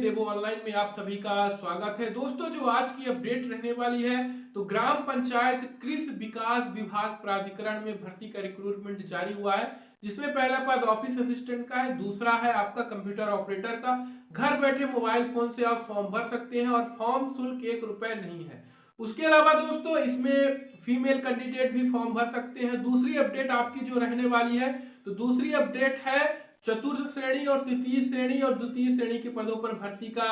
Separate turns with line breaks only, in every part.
देवो ऑनलाइन में आप सभी का स्वागत है। दोस्तों, जो आज की अपडेट रहने वाली है तो ग्राम पंचायत कृषि विकास विभाग प्राधिकरण में भर्ती का रिक्रूटमेंट जारी हुआ है, जिसमें पहला पद ऑफिस असिस्टेंट का है, दूसरा है आपका कंप्यूटर ऑपरेटर का। घर बैठे मोबाइल फोन से आप फॉर्म भर सकते हैं और फॉर्म शुल्क ₹1 नहीं है। उसके अलावा दोस्तों, इसमें फीमेल कैंडिडेट भी फॉर्म भर सकते हैं। दूसरी अपडेट आपकी जो रहने वाली है तो दूसरी अपडेट है चतुर्थ श्रेणी और तृतीय श्रेणी और द्वितीय श्रेणी के पदों पर भर्ती का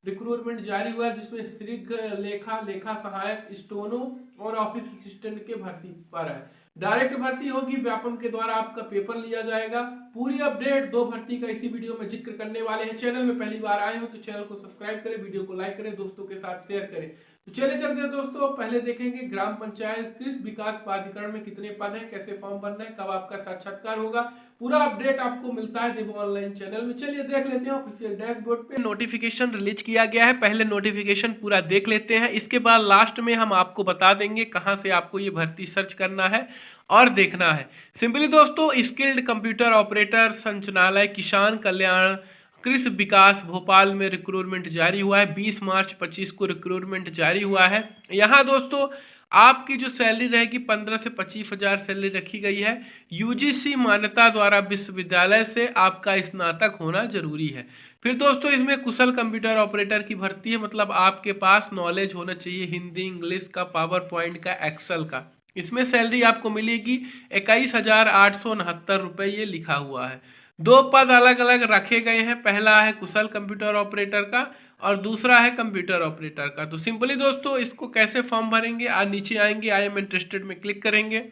रिक्रूटमेंट जारी हुआ है, जिसमें शीघ्र लेखा, लेखा सहायक, स्टोनो और ऑफिस असिस्टेंट के भर्ती पर है। डायरेक्ट भर्ती होगी, व्यापम के द्वारा आपका पेपर लिया जाएगा। पूरी अपडेट दो भर्ती का इसी वीडियो में जिक्र करने वाले हैं। चैनल में पहली बार आए हो तो चैनल को सब्सक्राइब करें, वीडियो को लाइक करें, दोस्तों के साथ शेयर करें। तो चलिए चलते हैं दोस्तों, पहले देखेंगे ग्राम पंचायत कृषि विकास प्राधिकरण में कितने पद हैं, कैसे फॉर्म भरना है, कब आपका साक्षात्कार होगा। पूरा अपडेट आपको मिलता है देवो ऑनलाइन चैनल में। चलिए देख लेते हैं, ऑफिशियल डैशबोर्ड पे नोटिफिकेशन रिलीज किया गया है। पहले नोटिफिकेशन पूरा देख लेते हैं, इसके बाद लास्ट में हम आपको बता देंगे कहां से आपको ये भर्ती सर्च करना है और देखना है। सिंपली दोस्तों, स्किल्ड कंप्यूटर ऑपरेटर संचालनालय किसान कल्याण कृषि विकास भोपाल में रिक्रूटमेंट जारी हुआ है। 20 मार्च 25 को रिक्रूटमेंट जारी हुआ है। यहाँ दोस्तों आपकी जो सैलरी रहेगी 15 से 25 हजार सैलरी रखी गई है। यूजीसी मान्यता द्वारा विश्वविद्यालय से आपका स्नातक होना जरूरी है। फिर दोस्तों इसमें कुशल कंप्यूटर ऑपरेटर की भर्ती है, मतलब आपके पास नॉलेज होना चाहिए हिंदी, इंग्लिश का, पावर पॉइंट का, एक्सेल का। इसमें सैलरी आपको मिलेगी 21,869 रुपये, ये लिखा हुआ है। दो पद अलग अलग रखे गए हैं, पहला है कुशल कंप्यूटर ऑपरेटर का और दूसरा है कंप्यूटर ऑपरेटर का। तो सिंपली दोस्तों इसको कैसे फॉर्म भरेंगे, आज नीचे आएंगे, आई एम इंटरेस्टेड में क्लिक करेंगे।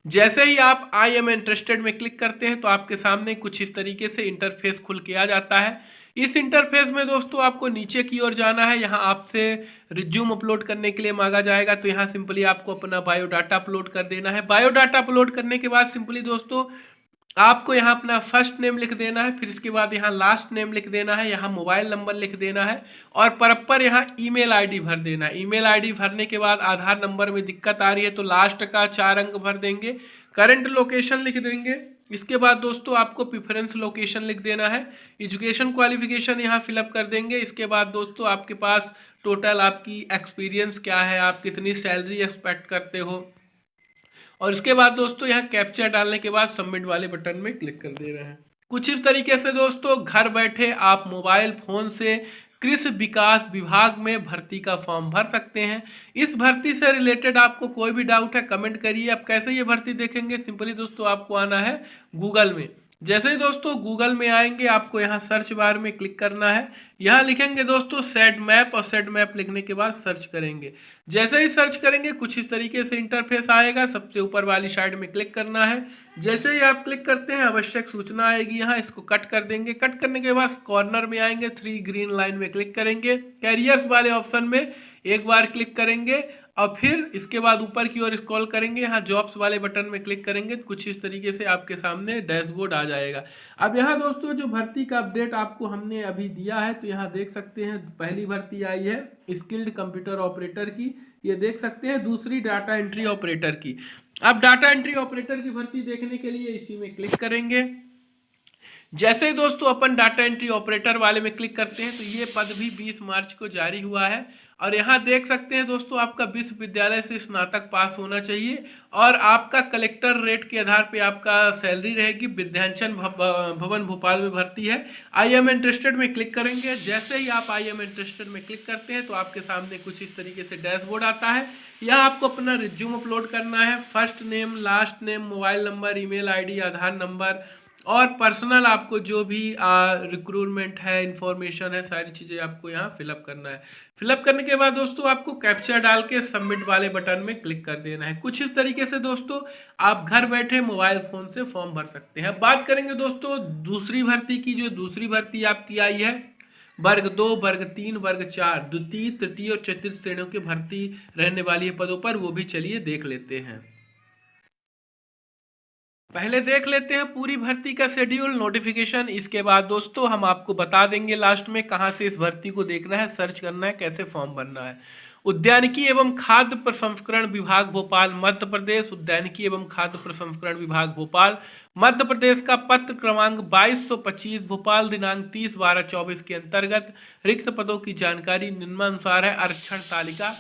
जैसे ही आप आई एम इंटरेस्टेड में क्लिक करते हैं तो आपके सामने कुछ इस तरीके से इंटरफेस खुल के आ जाता है। इस इंटरफेस में दोस्तों आपको नीचे की ओर जाना है। यहाँ आपसे रिज्यूम अपलोड करने के लिए मांगा जाएगा, तो यहाँ सिंपली आपको अपना बायोडाटा अपलोड कर देना है। बायोडाटा अपलोड करने के बाद सिंपली दोस्तों आपको यहाँ अपना फर्स्ट नेम लिख देना है, फिर इसके बाद यहाँ लास्ट नेम लिख देना है, यहाँ मोबाइल नंबर लिख देना है और प्रॉपर यहाँ ईमेल आईडी भर देना है। ईमेल आईडी भरने के बाद आधार नंबर में दिक्कत आ रही है तो लास्ट का 4 अंक भर देंगे। करंट लोकेशन लिख देंगे। इसके बाद दोस्तों आपको प्रेफरेंस लोकेशन लिख देना है। एजुकेशन क्वालिफिकेशन यहाँ फिलअप कर देंगे। इसके बाद दोस्तों आपके पास टोटल आपकी एक्सपीरियंस क्या है, आप कितनी सैलरी एक्सपेक्ट करते हो, और इसके बाद दोस्तों यहाँ कैप्चा डालने के बाद सबमिट वाले बटन में क्लिक कर दे रहे हैं। कुछ इस तरीके से दोस्तों घर बैठे आप मोबाइल फोन से कृषि विकास विभाग में भर्ती का फॉर्म भर सकते हैं। इस भर्ती से रिलेटेड आपको कोई भी डाउट है कमेंट करिए। आप कैसे ये भर्ती देखेंगे, सिंपली दोस्तों आपको आना है गूगल में। जैसे ही दोस्तों गूगल में आएंगे आपको यहाँ सर्च बार में क्लिक करना है। यहाँ लिखेंगे दोस्तों सेट मैप और सेट मैप लिखने के बाद सर्च करेंगे। जैसे ही सर्च करेंगे कुछ इस तरीके से इंटरफेस आएगा। सबसे ऊपर वाली साइड में क्लिक करना है। जैसे ही आप क्लिक करते हैं आवश्यक सूचना आएगी, यहाँ इसको कट कर देंगे। कट करने के बाद कॉर्नर में आएंगे, 3 ग्रीन लाइन में क्लिक करेंगे। कैरियर्स वाले ऑप्शन में एक बार क्लिक करेंगे और फिर इसके बाद ऊपर की ओर स्क्रॉल करेंगे, यहाँ जॉब्स वाले बटन में क्लिक करेंगे। कुछ इस तरीके से आपके सामने डैशबोर्ड आ जाएगा। अब यहाँ दोस्तों जो भर्ती का अपडेट आपको हमने अभी दिया है तो यहाँ देख सकते हैं पहली भर्ती आई है स्किल्ड कंप्यूटर ऑपरेटर की, ये देख सकते हैं। दूसरी डाटा एंट्री ऑपरेटर की। अब डाटा एंट्री ऑपरेटर की भर्ती देखने के लिए इसी में क्लिक करेंगे। जैसे ही दोस्तों अपन डाटा एंट्री ऑपरेटर वाले में क्लिक करते हैं तो ये पद भी 20 मार्च को जारी हुआ है। और यहाँ देख सकते हैं दोस्तों आपका विश्वविद्यालय से स्नातक पास होना चाहिए और आपका कलेक्टर रेट के आधार पे आपका सैलरी रहेगी। विद्यांचल भवन भोपाल में भर्ती है। आई एम इंटरेस्टेड में क्लिक करेंगे। जैसे ही आप आई एम इंटरेस्टेड में क्लिक करते हैं तो आपके सामने कुछ इस तरीके से डैशबोर्ड आता है। यहाँ आपको अपना रिज्यूम अपलोड करना है। First name, last name, mobile number, email ID, Aadhaar number और पर्सनल आपको जो भी रिक्रूटमेंट है, इंफॉर्मेशन है, सारी चीज़ें आपको यहाँ फिलअप करना है। फिलअप करने के बाद दोस्तों आपको कैप्चा डाल के सबमिट वाले बटन में क्लिक कर देना है। कुछ इस तरीके से दोस्तों आप घर बैठे मोबाइल फोन से फॉर्म भर सकते हैं। बात करेंगे दोस्तों दूसरी भर्ती की। जो दूसरी भर्ती आपकी आई है वर्ग 2, वर्ग 3, वर्ग 4, द्वितीय, तृतीय और चतुर्थ श्रेणियों की भर्ती रहने वाली है पदों पर, वो भी चलिए देख लेते हैं। पहले देख लेते हैं पूरी भर्ती का शेड्यूल, नोटिफिकेशन। इसके बाद दोस्तों हम आपको बता देंगे लास्ट में कहां से इस भर्ती को देखना है, सर्च करना है, कैसे फॉर्म भरना है। उद्यानिकी एवं खाद्य प्रसंस्करण विभाग भोपाल मध्य प्रदेश, उद्यानिकी एवं खाद्य प्रसंस्करण विभाग भोपाल मध्य प्रदेश का पत्र क्रमांक 2225 भोपाल दिनांक 30/12/24 के अंतर्गत रिक्त पदों की जानकारी निम्नानुसार है। आरक्षण तालिका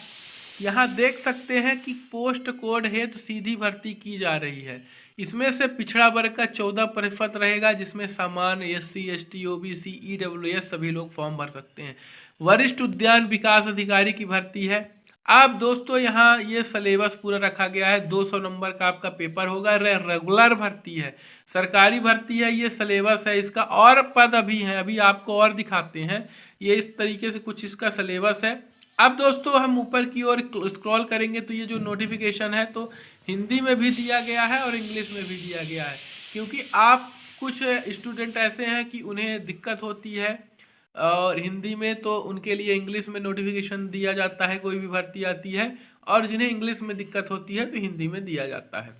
यहाँ देख सकते हैं कि पोस्ट कोड हेतु सीधी भर्ती की जा रही है। इसमें से पिछड़ा वर्ग का 14% रहेगा, जिसमें सामान्य SC ST OBC EWS सभी लोग फॉर्म भर सकते हैं। वरिष्ठ उद्यान विकास अधिकारी की भर्ती है। अब दोस्तों यहाँ ये सिलेबस पूरा रखा गया है। 200 नंबर का आपका पेपर होगा। रेगुलर भर्ती है, सरकारी भर्ती है, ये सिलेबस है इसका। और पद अभी हैं, अभी आपको और दिखाते हैं। ये इस तरीके से कुछ इसका सिलेबस है। अब दोस्तों हम ऊपर की ओर स्क्रॉल करेंगे तो ये जो नोटिफिकेशन है तो हिंदी में भी दिया गया है और इंग्लिश में भी दिया गया है, क्योंकि आप कुछ स्टूडेंट ऐसे हैं कि उन्हें दिक्कत होती है और हिंदी में, तो उनके लिए इंग्लिश में नोटिफिकेशन दिया जाता है, कोई भी भर्ती आती है, और जिन्हें इंग्लिश में दिक्कत होती है तो हिंदी में दिया जाता है।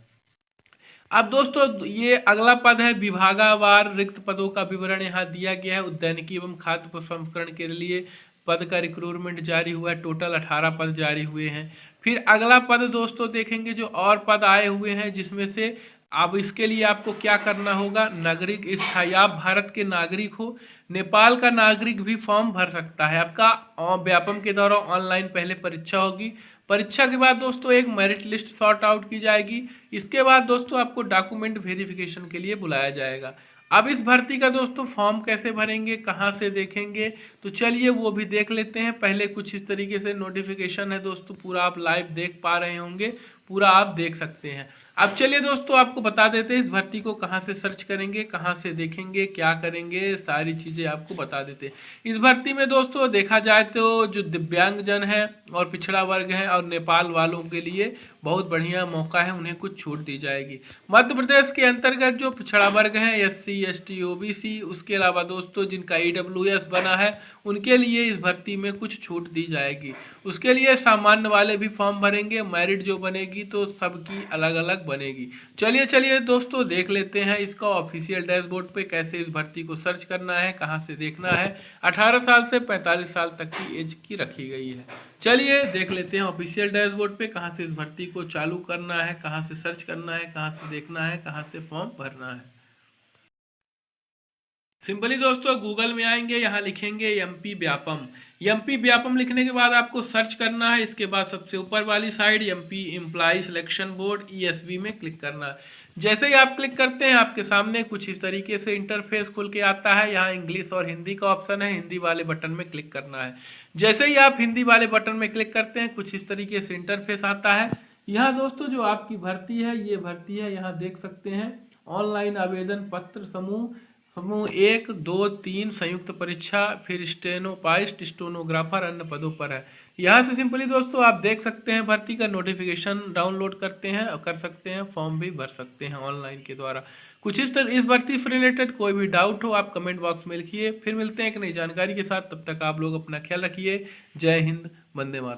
अब दोस्तों ये अगला पद है विभागावार रिक्त पदों का विवरण यहाँ दिया गया है। उद्यानिकी एवं खाद्य प्रसंस्करण के लिए पद का रिक्रूटमेंट जारी हुआ है। टोटल 18 पद जारी हुए हैं। फिर अगला पद दोस्तों देखेंगे जो और पद आए हुए हैं, जिसमें से अब इसके लिए आपको क्या करना होगा। नागरिक स्थायी, आप भारत के नागरिक हो, नेपाल का नागरिक भी फॉर्म भर सकता है। आपका व्यापम के दौरान ऑनलाइन पहले परीक्षा होगी। परीक्षा के बाद दोस्तों एक मेरिट लिस्ट सॉर्ट आउट की जाएगी। इसके बाद दोस्तों आपको डॉक्यूमेंट वेरिफिकेशन के लिए बुलाया जाएगा। अब इस भर्ती का दोस्तों फॉर्म कैसे भरेंगे, कहाँ से देखेंगे, तो चलिए वो भी देख लेते हैं। पहले कुछ इस तरीके से नोटिफिकेशन है दोस्तों, पूरा आप लाइव देख पा रहे होंगे, पूरा आप देख सकते हैं। अब चलिए दोस्तों आपको बता देते हैं इस भर्ती को कहाँ से सर्च करेंगे, कहाँ से देखेंगे, क्या करेंगे, सारी चीज़ें आपको बता देते हैं। इस भर्ती में दोस्तों देखा जाए तो जो दिव्यांगजन है और पिछड़ा वर्ग है और नेपाल वालों के लिए बहुत बढ़िया मौका है, उन्हें कुछ छूट दी जाएगी। मध्य प्रदेश के अंतर्गत जो पिछड़ा वर्ग है SC ST OBC, उसके अलावा दोस्तों जिनका EWS बना है उनके लिए इस भर्ती में कुछ छूट दी जाएगी। उसके लिए सामान्य वाले भी फॉर्म भरेंगे। मेरिट जो बनेगी तो सबकी अलग अलग बनेगी। चलिए दोस्तों देख लेते हैं इसका ऑफिशियल डैशबोर्ड पे कैसे इस भर्ती को सर्च करना है, कहाँ से देखना है। 18 साल से 45 साल तक की एज की रखी गई है। चलिए देख लेते हैं ऑफिशियल डैशबोर्ड पे कहाँ से इस भर्ती को चालू करना है, कहाँ से सर्च करना है, कहाँ से देखना है, कहाँ से फॉर्म भरना है। सिंपली दोस्तों गूगल में आएंगे, यहाँ लिखेंगे MP व्यापम। MP व्यापम लिखने के बाद आपको सर्च करना है। इसके बाद सबसे ऊपर वाली side MP employ selection board ESB में क्लिक करना है। जैसे ही आप क्लिक करते हैं आपके सामने कुछ इस तरीके से इंटरफेस खुल के आता है। यहाँ इंग्लिश और हिंदी का ऑप्शन है, हिंदी वाले बटन में क्लिक करना है। जैसे ही आप हिंदी वाले बटन में क्लिक करते हैं कुछ इस तरीके से इंटरफेस आता है। यहाँ दोस्तों जो आपकी भर्ती है ये भर्ती है, यहाँ देख सकते हैं ऑनलाइन आवेदन पत्र समूह 1, 2, 3 संयुक्त परीक्षा, फिर स्टेनोपाइस्ट, स्टेनोग्राफर अन्य पदों पर है। यहाँ से सिंपली दोस्तों आप देख सकते हैं भर्ती का नोटिफिकेशन डाउनलोड करते हैं और कर सकते हैं, फॉर्म भी भर सकते हैं ऑनलाइन के द्वारा। कुछ इस भर्ती से रिलेटेड कोई भी डाउट हो आप कमेंट बॉक्स में लिखिए। फिर मिलते हैं एक नई जानकारी के साथ, तब तक आप लोग अपना ख्याल रखिए। जय हिंद, वंदे मातरम।